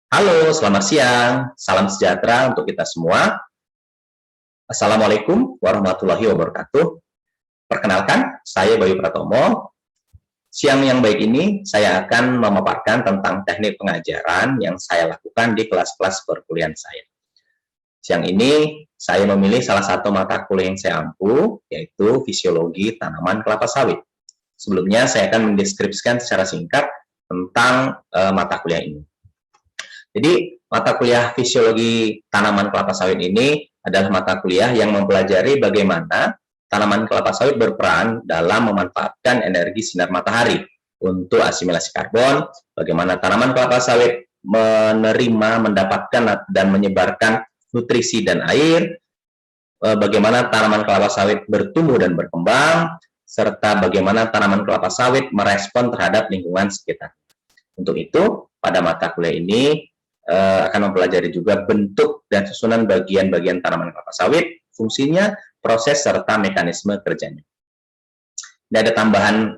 Halo, selamat siang. Salam sejahtera untuk kita semua. Assalamualaikum warahmatullahi wabarakatuh. Perkenalkan, saya Bayu Pratomo. Siang yang baik ini, saya akan memaparkan tentang teknik pengajaran yang saya lakukan di kelas-kelas perkuliahan saya. Siang ini, saya memilih salah satu mata kuliah yang saya ampu, yaitu Fisiologi Tanaman Kelapa Sawit. Sebelumnya, saya akan mendeskripsikan secara singkat tentang mata kuliah ini. Jadi, mata kuliah Fisiologi Tanaman Kelapa Sawit ini adalah mata kuliah yang mempelajari bagaimana tanaman kelapa sawit berperan dalam memanfaatkan energi sinar matahari untuk asimilasi karbon, bagaimana tanaman kelapa sawit mendapatkan dan menyebarkan nutrisi dan air, bagaimana tanaman kelapa sawit bertumbuh dan berkembang, serta bagaimana tanaman kelapa sawit merespon terhadap lingkungan sekitar. Untuk itu, pada mata kuliah ini akan mempelajari juga bentuk dan susunan bagian-bagian tanaman kelapa sawit, fungsinya, proses, serta mekanisme kerjanya. Ini ada tambahan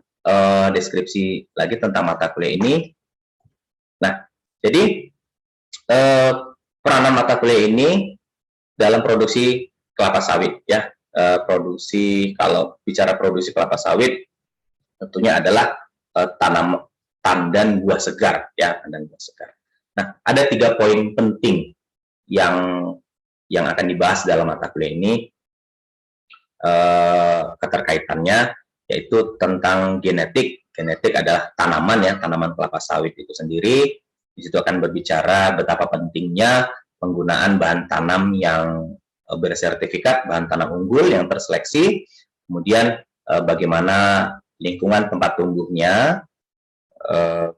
deskripsi lagi tentang mata kuliah ini. Nah, jadi peranan mata kuliah ini dalam produksi kelapa sawit, ya. Kalau bicara produksi kelapa sawit, tentunya adalah tandan buah segar, ya, tandan buah segar. Nah, ada 3 poin penting yang akan dibahas dalam mata kuliah ini, keterkaitannya, yaitu tentang genetik. Genetik adalah tanaman, ya, tanaman kelapa sawit itu sendiri. Di situ akan berbicara betapa pentingnya penggunaan bahan tanam yang bersertifikat, bahan tanam unggul yang terseleksi, kemudian bagaimana lingkungan tempat tumbuhnya,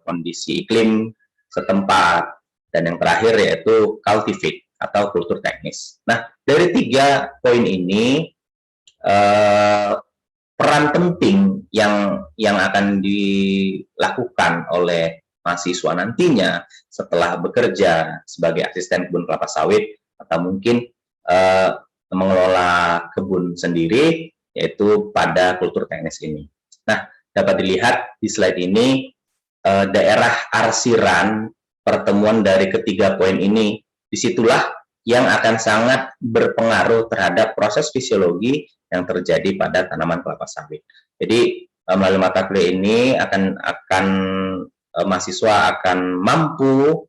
kondisi iklim setempat, dan yang terakhir yaitu cultivate atau kultur teknis. Nah, dari 3 poin ini, peran penting yang akan dilakukan oleh mahasiswa nantinya setelah bekerja sebagai asisten kebun kelapa sawit atau mungkin mengelola kebun sendiri, yaitu pada kultur teknis ini. Nah, dapat dilihat di slide ini, daerah arsiran pertemuan dari ketiga poin ini, disitulah yang akan sangat berpengaruh terhadap proses fisiologi yang terjadi pada tanaman kelapa sawit. Jadi melalui mata kuliah ini mahasiswa akan mampu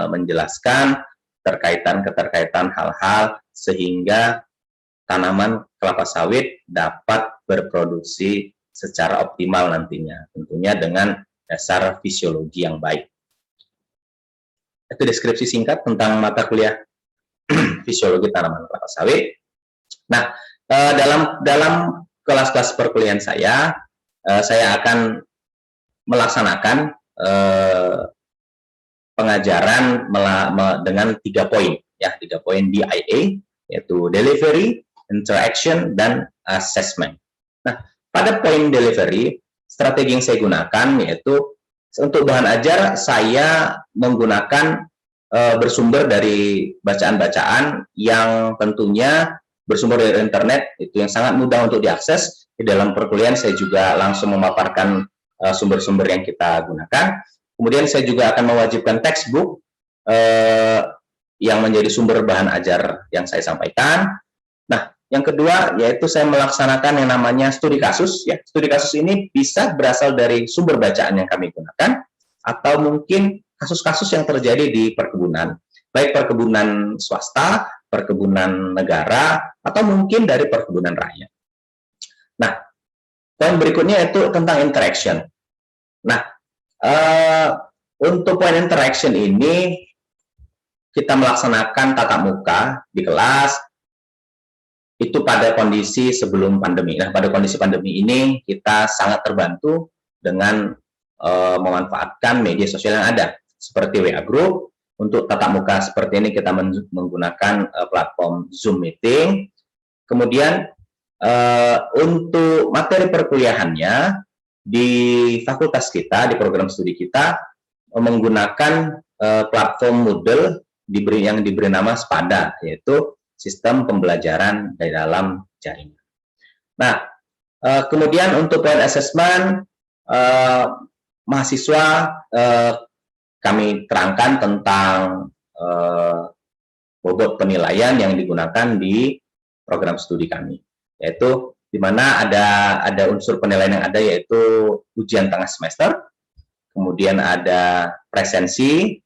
menjelaskan keterkaitan hal-hal sehingga tanaman kelapa sawit dapat berproduksi secara optimal nantinya, tentunya dengan dasar fisiologi yang baik. Itu deskripsi singkat tentang mata kuliah Fisiologi Tanaman Kelapa Sawit. Nah, dalam kelas-kelas perkuliahan saya akan melaksanakan pengajaran dengan 3 poin, ya, 3 poin DIA, yaitu delivery, interaction, dan assessment. Nah, pada poin delivery, strategi yang saya gunakan yaitu untuk bahan ajar saya menggunakan bersumber dari bacaan-bacaan yang tentunya bersumber dari internet, itu yang sangat mudah untuk diakses. Di dalam perkuliahan saya juga langsung memaparkan sumber-sumber yang kita gunakan. Kemudian saya juga akan mewajibkan textbook yang menjadi sumber bahan ajar yang saya sampaikan. Nah, yang kedua, yaitu saya melaksanakan yang namanya studi kasus. Ya, studi kasus ini bisa berasal dari sumber bacaan yang kami gunakan, atau mungkin kasus-kasus yang terjadi di perkebunan, baik perkebunan swasta, perkebunan negara, atau mungkin dari perkebunan rakyat. Nah, poin berikutnya itu tentang interaction. Nah, untuk poin interaction ini, kita melaksanakan tatap muka di kelas, itu pada kondisi sebelum pandemi. Nah, pada kondisi pandemi ini kita sangat terbantu dengan memanfaatkan media sosial yang ada, seperti WA Group. Untuk tatap muka seperti ini kita menggunakan platform Zoom Meeting. Kemudian untuk materi perkuliahannya di fakultas kita, di program studi kita, menggunakan platform Moodle yang diberi nama SPADA, yaitu sistem pembelajaran dari dalam jaringan. Nah, kemudian untuk poin assessment, mahasiswa kami terangkan tentang bobot penilaian yang digunakan di program studi kami, yaitu di mana ada unsur penilaian yang ada, yaitu ujian tengah semester, kemudian ada presensi,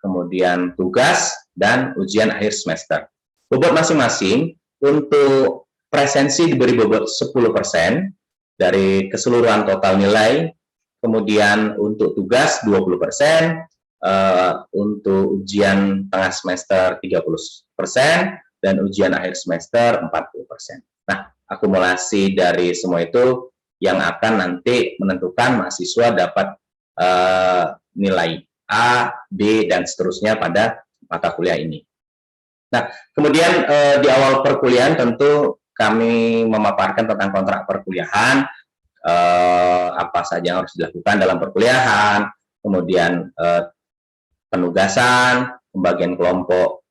kemudian tugas, dan ujian akhir semester. Bobot masing-masing, untuk presensi diberi bobot 10% dari keseluruhan total nilai, kemudian untuk tugas 20%, untuk ujian tengah semester 30%, dan ujian akhir semester 40%. Nah, akumulasi dari semua itu yang akan nanti menentukan mahasiswa dapat nilai A, B, dan seterusnya pada mata kuliah ini. Nah, kemudian di awal perkuliahan tentu kami memaparkan tentang kontrak perkuliahan, apa saja yang harus dilakukan dalam perkuliahan, kemudian penugasan, pembagian kelompok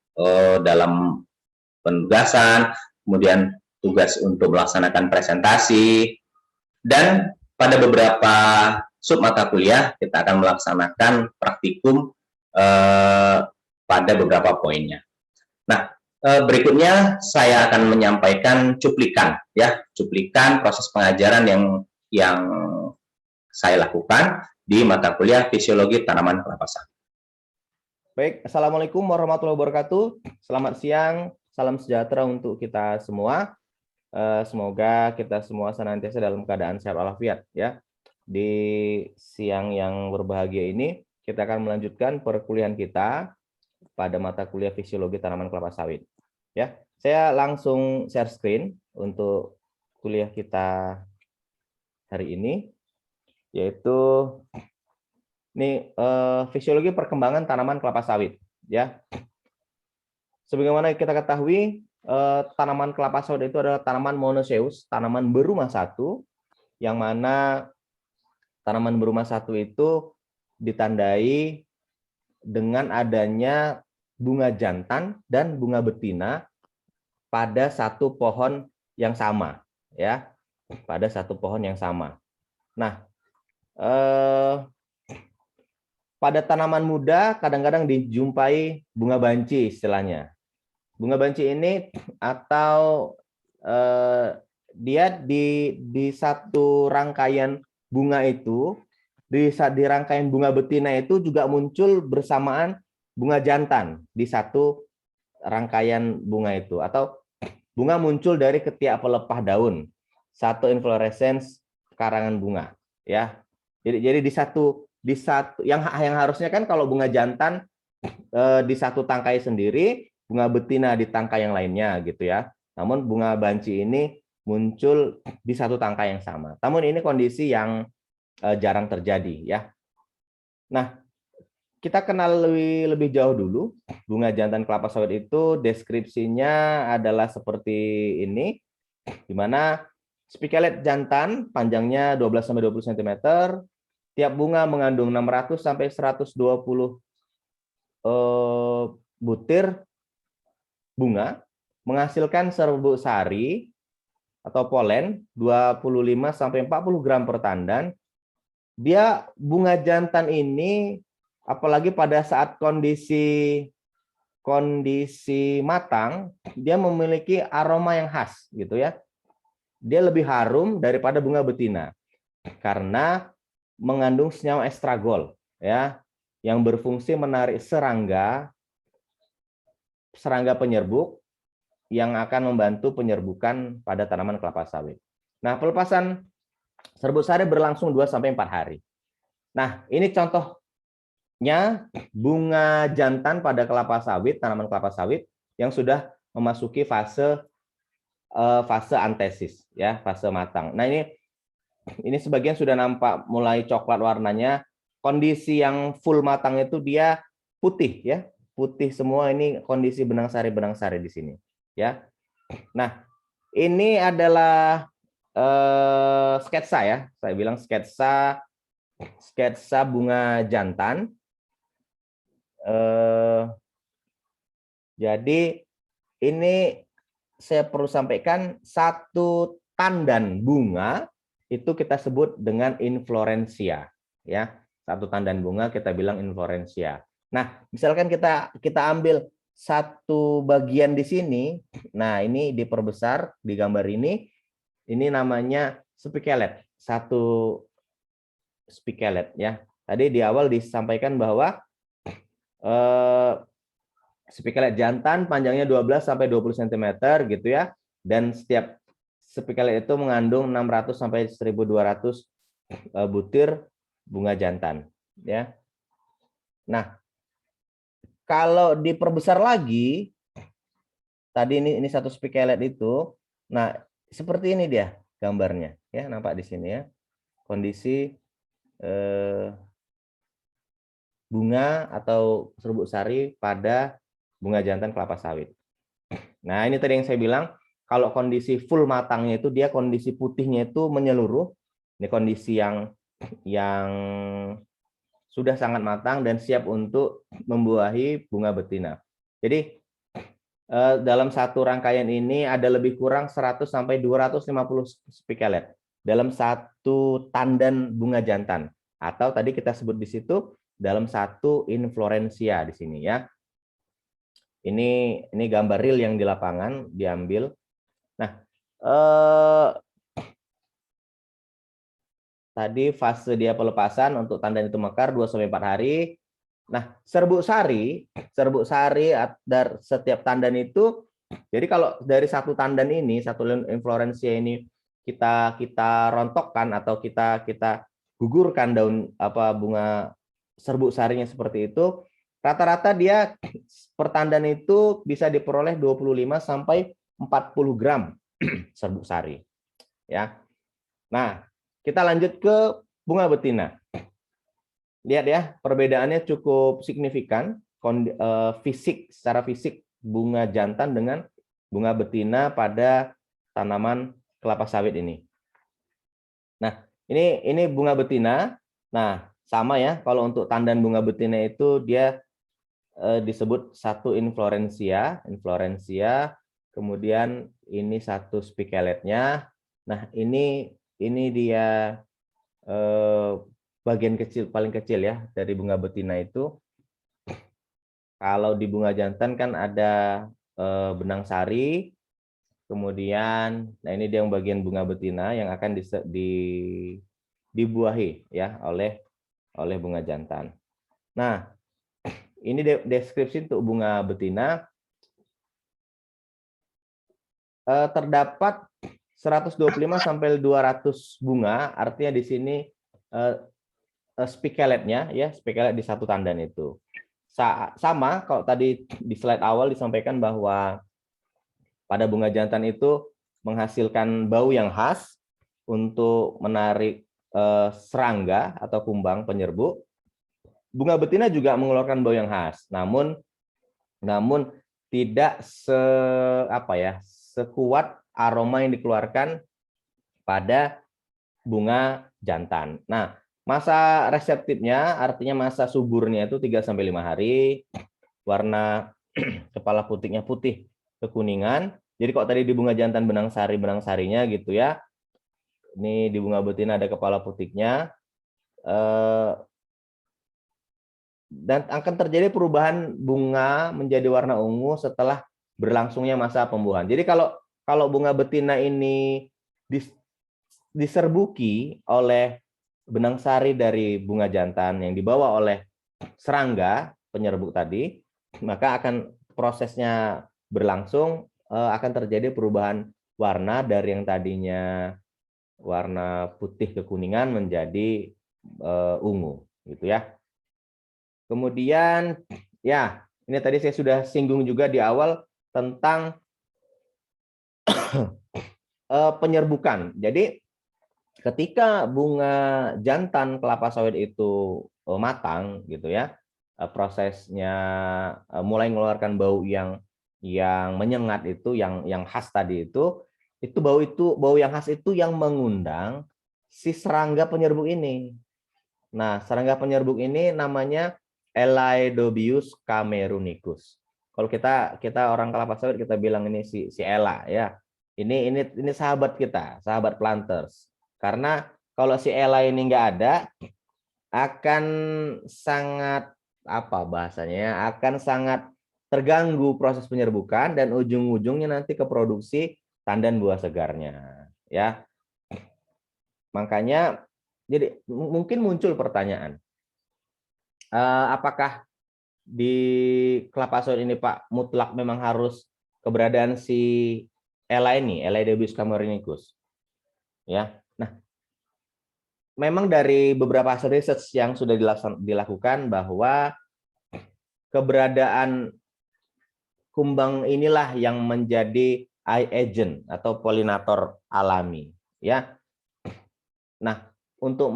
dalam penugasan, kemudian tugas untuk melaksanakan presentasi, dan pada beberapa sub mata kuliah kita akan melaksanakan praktikum pada beberapa poinnya. Nah, berikutnya saya akan menyampaikan cuplikan proses pengajaran yang saya lakukan di mata kuliah Fisiologi Tanaman Kelapa Sawit. Baik, Assalamualaikum warahmatullahi wabarakatuh. Selamat siang, salam sejahtera untuk kita semua. Semoga kita semua senantiasa dalam keadaan sehat walafiat ya. Di siang yang berbahagia ini kita akan melanjutkan perkuliahan kita pada mata kuliah Fisiologi Tanaman Kelapa Sawit. Ya, saya langsung share screen untuk kuliah kita hari ini, yaitu ini fisiologi perkembangan tanaman kelapa sawit. Ya, sebagaimana kita ketahui, tanaman kelapa sawit itu adalah tanaman monoecious, tanaman berumah satu, yang mana tanaman berumah satu itu ditandai dengan adanya bunga jantan dan bunga betina pada satu pohon yang sama, ya, pada satu pohon yang sama. Nah, pada tanaman muda kadang-kadang dijumpai bunga banci istilahnya. Bunga banci ini atau dia di satu rangkaian bunga itu, di rangkaian bunga betina itu juga muncul bersamaan bunga jantan di satu rangkaian bunga itu, atau bunga muncul dari ketiak pelepah daun, satu inflorescence karangan bunga, ya. Jadi di satu yang harusnya kan kalau bunga jantan di satu tangkai sendiri, bunga betina di tangkai yang lainnya gitu ya. Namun bunga banci ini muncul di satu tangkai yang sama. Namun ini kondisi yang jarang terjadi ya. Nah, kita kenal lebih jauh dulu. Bunga jantan kelapa sawit itu deskripsinya adalah seperti ini, di mana spikelet jantan panjangnya 12-20 cm, tiap bunga mengandung 600 sampai 120 butir bunga, menghasilkan serbuk sari atau polen 25 sampai 40 gram per tandan. Dia bunga jantan ini apalagi pada saat kondisi matang, dia memiliki aroma yang khas gitu ya. Dia lebih harum daripada bunga betina karena mengandung senyawa estragol ya, yang berfungsi menarik serangga penyerbuk yang akan membantu penyerbukan pada tanaman kelapa sawit. Nah, pelepasan serbuk sari berlangsung 2-4 hari. Nah, ini contohnya bunga jantan pada kelapa sawit, tanaman kelapa sawit yang sudah memasuki fase antesis ya, fase matang. Nah, ini sebagian sudah nampak mulai coklat warnanya. Kondisi yang full matang itu dia putih ya, putih semua. Ini kondisi benang sari di sini ya. Nah, ini adalah sketsa ya, saya bilang sketsa bunga jantan. Jadi ini saya perlu sampaikan, satu tandan bunga itu kita sebut dengan inflorensia ya. satu tandan bunga kita bilang inflorensia. Nah, misalkan kita ambil satu bagian di sini, nah ini diperbesar di gambar ini namanya spikelet, satu spikelet ya. Tadi di awal disampaikan bahwa spikelet jantan panjangnya 12 sampai 20 cm gitu ya, dan setiap spikelet itu mengandung 600 sampai 1.200 butir bunga jantan ya. Nah, kalau diperbesar lagi, tadi ini satu spikelet itu, nah seperti ini dia gambarnya ya, nampak di sini ya, kondisi bunga atau serbuk sari pada bunga jantan kelapa sawit. Nah ini tadi yang saya bilang, kalau kondisi full matangnya itu dia kondisi putihnya itu menyeluruh, ini kondisi yang sudah sangat matang dan siap untuk membuahi bunga betina. Jadi dalam satu rangkaian ini ada lebih kurang 100 sampai 250 spikelet dalam satu tandan bunga jantan, atau tadi kita sebut di situ dalam satu inflorensia di sini ya. Ini gambar real yang di lapangan diambil. Nah, tadi fase dia pelepasan untuk tandan itu mekar 2-4 hari. Nah, serbuk sari dari setiap tandan itu, jadi kalau dari satu tandan ini, satu inflorensia ini kita rontokkan atau kita gugurkan daun bunga serbuk sarinya seperti itu, rata-rata dia per tandan itu bisa diperoleh 25 sampai 40 gram serbuk sari. Ya. Nah, kita lanjut ke bunga betina. Lihat ya, perbedaannya cukup signifikan secara fisik bunga jantan dengan bunga betina pada tanaman kelapa sawit ini. Nah, ini bunga betina. Nah, sama ya, kalau untuk tandan bunga betina itu dia disebut satu inflorensia, kemudian ini satu spikeletnya. Nah, ini dia bagian kecil, paling kecil ya dari bunga betina itu. Kalau di bunga jantan kan ada benang sari, kemudian nah ini dia yang bagian bunga betina yang akan dibuahi ya oleh bunga jantan. Nah, ini deskripsi untuk bunga betina. Terdapat 125 sampai 200 bunga, artinya di sini spikeletnya ya, spikelet di satu tandan itu. Sama kalau tadi di slide awal disampaikan bahwa pada bunga jantan itu menghasilkan bau yang khas untuk menarik serangga atau kumbang penyerbuk. Bunga betina juga mengeluarkan bau yang khas, namun tidak sekuat aroma yang dikeluarkan pada bunga jantan. Nah, masa reseptifnya artinya masa suburnya itu 3-5 hari, warna kepala putiknya putih kekuningan. Jadi kok tadi di bunga jantan benang sarinya gitu ya. Ini di bunga betina ada kepala putiknya. Dan akan terjadi perubahan bunga menjadi warna ungu setelah berlangsungnya masa pembuahan. Jadi kalau bunga betina ini diserbuki oleh benang sari dari bunga jantan yang dibawa oleh serangga penyerbuk tadi, maka akan prosesnya berlangsung, akan terjadi perubahan warna dari yang tadinya warna putih kekuningan menjadi ungu gitu ya. Kemudian ya, ini tadi saya sudah singgung juga di awal tentang penyerbukan. Jadi ketika bunga jantan kelapa sawit itu matang gitu ya, prosesnya mulai mengeluarkan bau yang menyengat itu, yang khas tadi itu bau yang khas itu yang mengundang si serangga penyerbuk ini. Nah, serangga penyerbuk ini namanya Elaedobius camerunicus. Kalau kita orang kelapa sawit kita bilang ini si Ela ya. Ini sahabat kita, sahabat planters. Karena kalau si Ela ini nggak ada, akan sangat apa bahasanya ya, akan sangat terganggu proses penyerbukan dan ujung-ujungnya nanti ke produksi tandan buah segarnya ya. Makanya jadi mungkin muncul pertanyaan, apakah di kelapa sawit ini Pak mutlak memang harus keberadaan si Ela ini, Elaedobius camerunicus ya. Nah, memang dari beberapa hasil riset yang sudah dilakukan bahwa keberadaan kumbang inilah yang menjadi eye agent atau polinator alami ya. Nah, untuk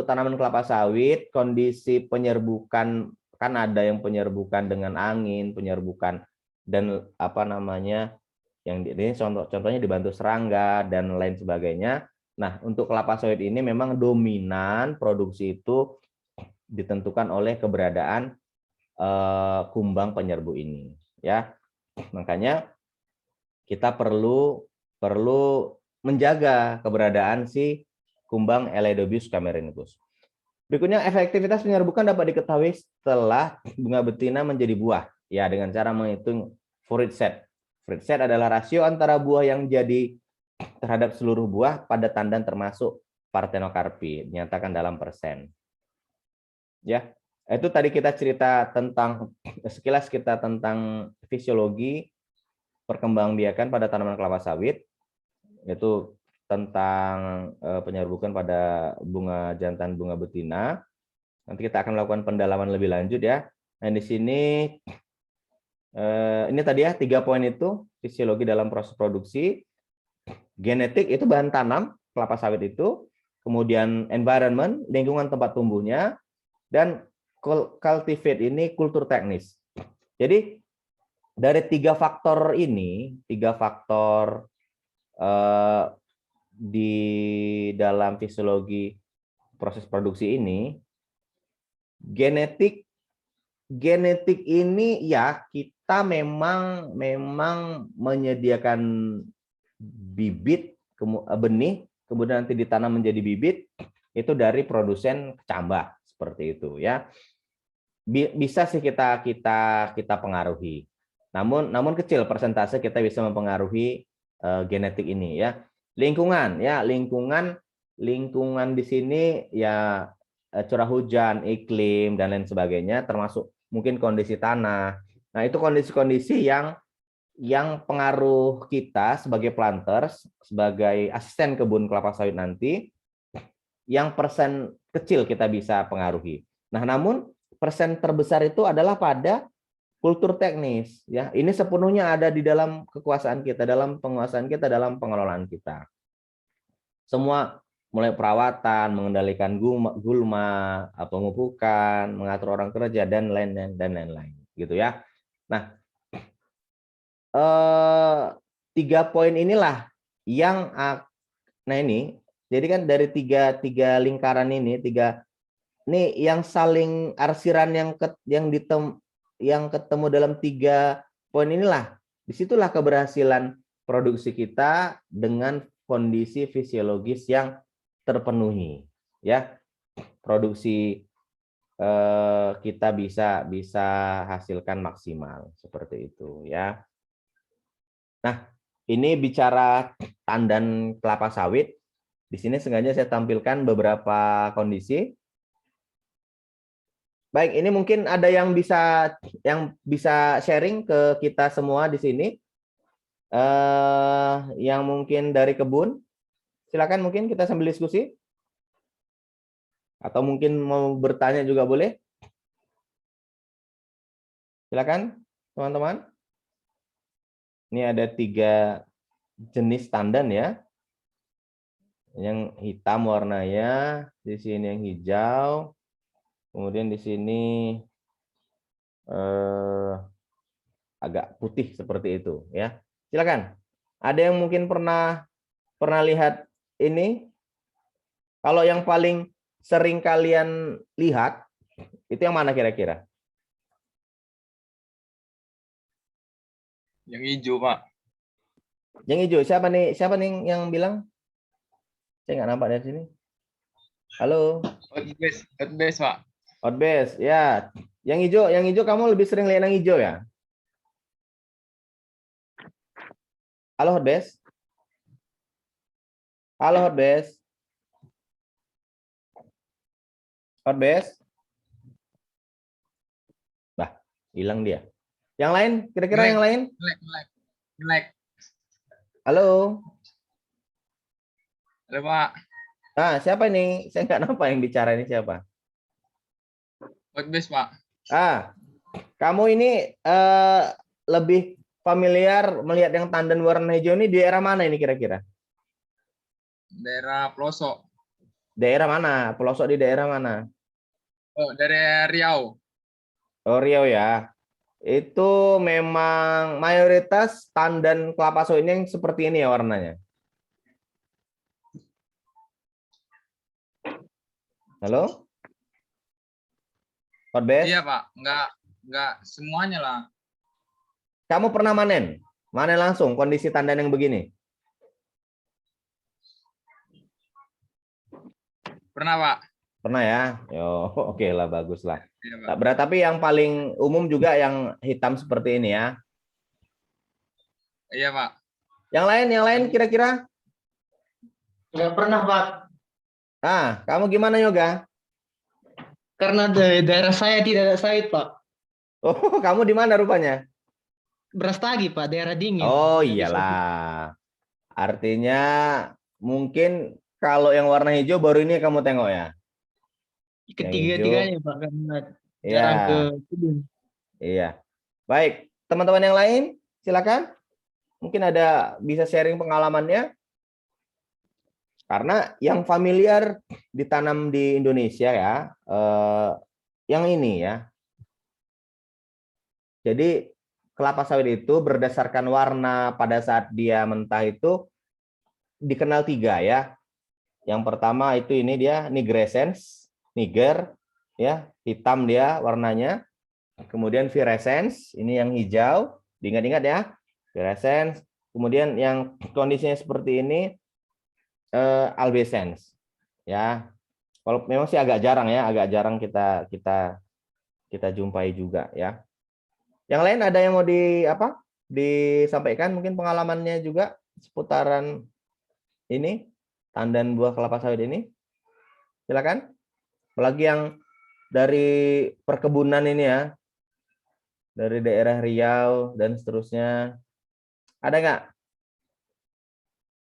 tanaman kelapa sawit kondisi penyerbukan kan ada yang penyerbukan dengan angin, penyerbukan dan apa namanya yang ini contohnya dibantu serangga dan lain sebagainya. Nah, untuk kelapa sawit ini memang dominan produksi itu ditentukan oleh keberadaan kumbang penyerbu ini ya. Makanya kita perlu menjaga keberadaan si kumbang Elaedobius camerunicus. Berikutnya, efektivitas penyerbukan dapat diketahui setelah bunga betina menjadi buah ya dengan cara menghitung fruit set. Fruit set adalah rasio antara buah yang jadi terhadap seluruh buah pada tandan termasuk parthenocarpi, dinyatakan dalam persen. Ya, itu tadi kita cerita tentang sekilas kita tentang fisiologi perkembangbiakan pada tanaman kelapa sawit, yaitu tentang penyerbukan pada bunga jantan bunga betina. Nanti kita akan melakukan pendalaman lebih lanjut ya. Nah, di sini ini tadi ya 3 poin itu, fisiologi dalam proses produksi, genetik itu bahan tanam kelapa sawit itu, kemudian environment lingkungan tempat tumbuhnya, dan cultivate ini kultur teknis. Jadi dari 3 faktor ini, 3 faktor di dalam fisiologi proses produksi ini, genetik ini ya kita memang menyediakan bibit benih kemudian nanti ditanam menjadi bibit itu dari produsen kecambah seperti itu ya. Bisa sih kita pengaruhi. Namun kecil persentase kita bisa mempengaruhi genetik ini ya. Lingkungan ya, lingkungan di sini ya curah hujan, iklim dan lain sebagainya termasuk mungkin kondisi tanah. Nah, itu kondisi-kondisi yang pengaruh kita sebagai planters, sebagai asisten kebun kelapa sawit nanti yang persen kecil kita bisa pengaruhi. Nah, namun persen terbesar itu adalah pada kultur teknis ya. Ini sepenuhnya ada di dalam kekuasaan kita, dalam penguasaan kita, dalam pengelolaan kita. Semua mulai perawatan, mengendalikan gulma, pemupukan, mengatur orang kerja dan lain-lain gitu ya. Nah, 3 poin inilah yang nah ini jadi kan dari tiga lingkaran ini ini yang saling arsiran yang ketemu dalam 3 poin inilah, disitulah keberhasilan produksi kita dengan kondisi fisiologis yang terpenuhi ya. Produksi kita bisa hasilkan maksimal seperti itu ya. Nah, ini bicara tandan kelapa sawit. Di sini sengaja saya tampilkan beberapa kondisi. Baik, ini mungkin ada yang bisa sharing ke kita semua di sini. Yang mungkin dari kebun, silakan mungkin kita sambil diskusi. Atau mungkin mau bertanya juga boleh. Silakan, teman-teman. Ini ada 3 jenis tandan ya. Yang hitam warnanya, di sini yang hijau, kemudian di sini agak putih seperti itu ya. Silakan. Ada yang mungkin pernah lihat ini? Kalau yang paling sering kalian lihat itu yang mana kira-kira? Yang hijau, Pak. Yang hijau. Siapa nih yang bilang? Saya nggak nampak dari sini. Halo. Hotbase, Pak. Hotbase, ya. Yang hijau kamu lebih sering lihat yang hijau ya? Halo Hotbase. Halo Hotbase. Hotbase. Bah, hilang dia. Yang lain, kira-kira yang lain? Ngelek. Halo. Halo, Pak. Nah, siapa ini? Saya nggak nampak yang bicara ini siapa. Hotbase, Pak. Kamu ini lebih familiar melihat yang tandan warna hijau ini di daerah mana ini kira-kira? Daerah pelosok. Daerah mana? Pelosok di daerah mana? Oh, dari Riau. Oh, Riau ya. Itu memang mayoritas tandan kelapa sawit ini yang seperti ini ya warnanya. Halo? Hotbase? Iya, Pak. Enggak semuanya lah. Kamu pernah manen? Manen langsung kondisi tandan yang begini? Pernah, Pak. Pernah ya? Yo, oke lah, bagus lah. Iya, Pak. Berarti tapi yang paling umum juga yang hitam seperti ini ya. Iya, Pak. Yang lain kira-kira? Nggak pernah, Pak. Kamu gimana Yoga? Karena dari daerah saya tidak ada sawit, Pak. Oh, kamu di mana rupanya? Brastagi, Pak, daerah dingin. Oh, Nggak bisa. iyalah. Artinya mungkin kalau yang warna hijau baru ini kamu tengok ya? Ketiga-tiganya, Pak, karena jarang ke Iya, kebun. iya. Baik, teman-teman yang lain silakan. Mungkin ada bisa sharing pengalamannya. Karena yang familiar ditanam di Indonesia ya, yang ini ya. Jadi kelapa sawit itu berdasarkan warna pada saat dia mentah itu dikenal 3 ya. Yang pertama itu ini dia nigrescens, niger, ya hitam dia warnanya. Kemudian virescens, ini yang hijau, diingat-ingat ya, virescens. Kemudian yang kondisinya seperti ini albescens, ya. Kalau memang sih agak jarang ya, agak jarang kita jumpai juga ya. Yang lain ada yang mau disampaikan mungkin pengalamannya juga seputaran ini tandan buah kelapa sawit ini? Silakan. Apalagi yang dari perkebunan ini ya, dari daerah Riau dan seterusnya. Ada nggak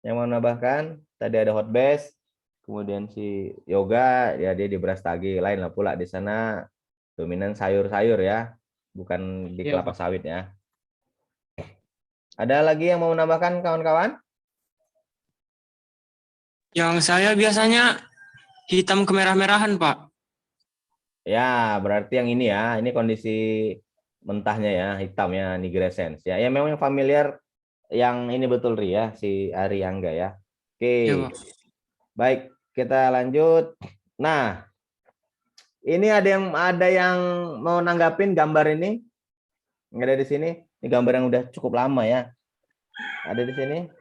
yang mau menambahkan? Tadi ada Hotbase, kemudian si Yoga, ya dia di Brastagi, lain lah pula di sana dominan sayur-sayur ya, bukan di Iya, kelapa Pak. sawit ya. Ada lagi yang mau menambahkan kawan-kawan? Yang saya biasanya hitam kemerah-merahan, Pak. Ya, berarti yang ini ya, ini kondisi mentahnya ya, hitamnya nigrescens ya. Ya memang yang familiar yang ini betul Ri ya, si Ari Angga ya. Oke. Ya, Pak. Baik, kita lanjut. Nah, ini ada yang mau nanggapin gambar ini? Nggak ada di sini. Ini gambar yang udah cukup lama ya. Ada di sini.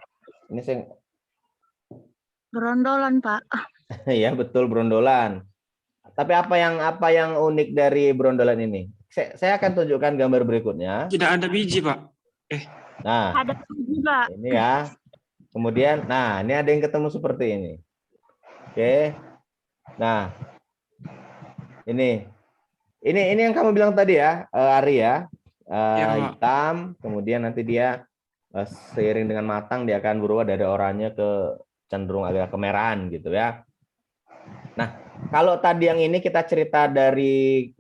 Ini saya Gerondolan, Pak. ya betul brondolan. Tapi apa yang unik dari brondolan ini? Saya akan tunjukkan gambar berikutnya. Tidak ada biji, Pak. Nah, Ada juga. ini ya. Kemudian, nah ini ada yang ketemu seperti ini. Oke. Nah, ini yang kamu bilang tadi ya, Ari ya. Ya, Pak. Hitam, kemudian nanti dia seiring dengan matang dia akan berubah dari oranye ke cenderung agak kemerahan gitu ya. Nah, kalau tadi yang ini kita cerita dari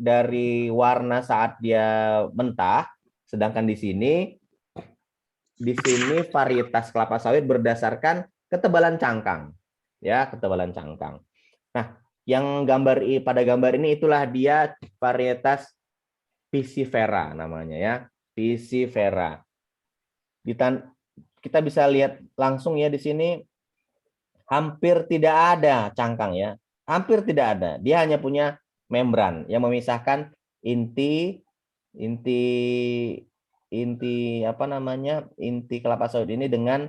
warna saat dia mentah, sedangkan di sini varietas kelapa sawit berdasarkan ketebalan cangkang. Ya, ketebalan cangkang. Nah, yang pada gambar ini itulah dia varietas piscifera namanya ya, piscifera. Kita bisa lihat langsung ya di sini hampir tidak ada cangkang ya. Hampir tidak ada. Dia hanya punya membran yang memisahkan inti kelapa sawit ini dengan,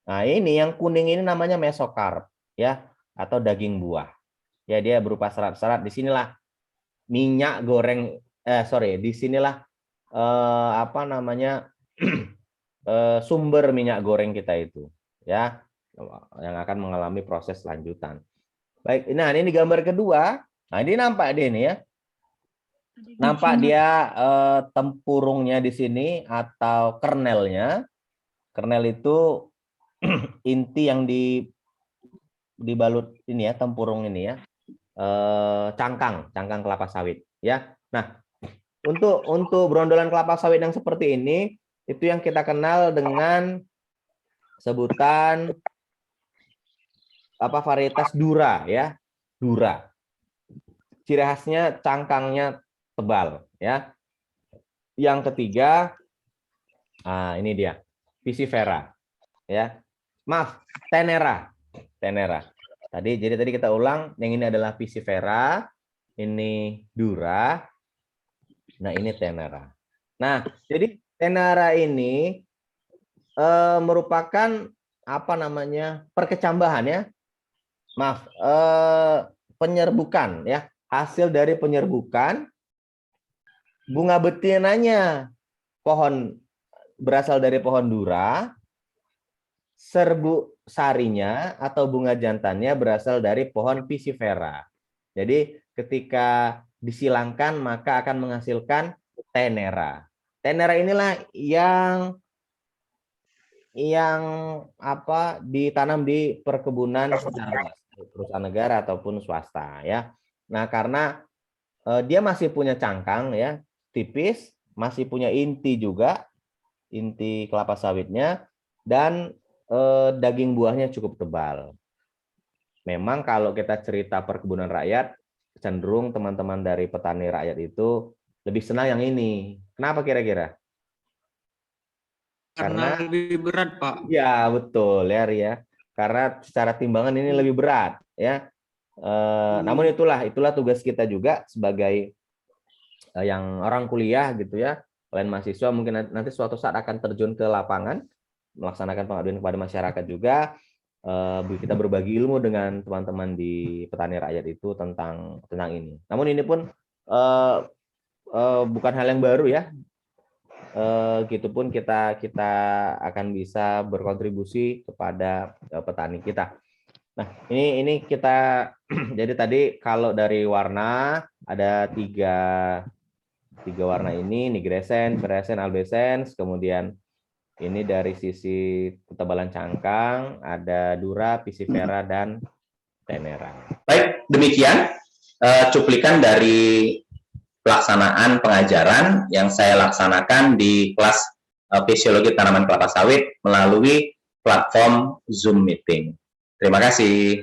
nah ini yang kuning ini namanya mesokarp ya, atau daging buah. Ya, dia berupa serat-serat. Disinilah minyak goreng, disinilah apa namanya sumber minyak goreng kita itu, ya, yang akan mengalami proses lanjutan. Baik, nah ini gambar kedua. Nah ini nampak dia ini ya, nampak dia tempurungnya di sini atau kernelnya. Kernel itu inti yang dibalut ini ya, tempurung ini ya, cangkang kelapa sawit ya. Nah, untuk brondolan kelapa sawit yang seperti ini itu yang kita kenal dengan sebutan apa, varietas Dura ya, Dura. Ciri khasnya cangkangnya tebal ya. Yang ketiga, ini dia, Piscifera ya. Maaf, Tenera. Jadi tadi kita ulang, yang ini adalah Piscifera, ini Dura, nah ini Tenera. Nah, jadi Tenera ini merupakan apa namanya, perkecambahan ya. Maaf, penyerbukan ya, hasil dari penyerbukan bunga betinanya pohon berasal dari pohon Dura, serbu sarinya atau bunga jantannya berasal dari pohon Piscifera. Jadi ketika disilangkan maka akan menghasilkan Tenera. Tenera inilah yang apa, ditanam di perkebunan secara perusahaan negara ataupun swasta ya. Nah, karena dia masih punya cangkang ya, tipis, masih punya inti juga, inti kelapa sawitnya, dan daging buahnya cukup tebal. Memang kalau kita cerita perkebunan rakyat, cenderung teman-teman dari petani rakyat itu lebih senang yang ini. Kenapa kira-kira? Karena lebih berat, Pak. Ya, betul ya, Ria. Karena secara timbangan ini lebih berat ya. Namun itulah tugas kita juga sebagai yang orang kuliah gitu ya. Kalian mahasiswa mungkin nanti suatu saat akan terjun ke lapangan, melaksanakan pengabdian kepada masyarakat juga. Kita berbagi ilmu dengan teman-teman di petani rakyat itu tentang ini. Namun ini pun bukan hal yang baru ya. Gitu pun kita akan bisa berkontribusi kepada petani kita. Nah, ini kita jadi tadi kalau dari warna ada tiga warna ini, nigrescens, fluorescens, albescens, kemudian ini dari sisi ketebalan cangkang ada Dura, Piscifera, dan Tenera. Baik, demikian cuplikan dari pelaksanaan pengajaran yang saya laksanakan di kelas fisiologi tanaman kelapa sawit melalui platform Zoom Meeting. Terima kasih.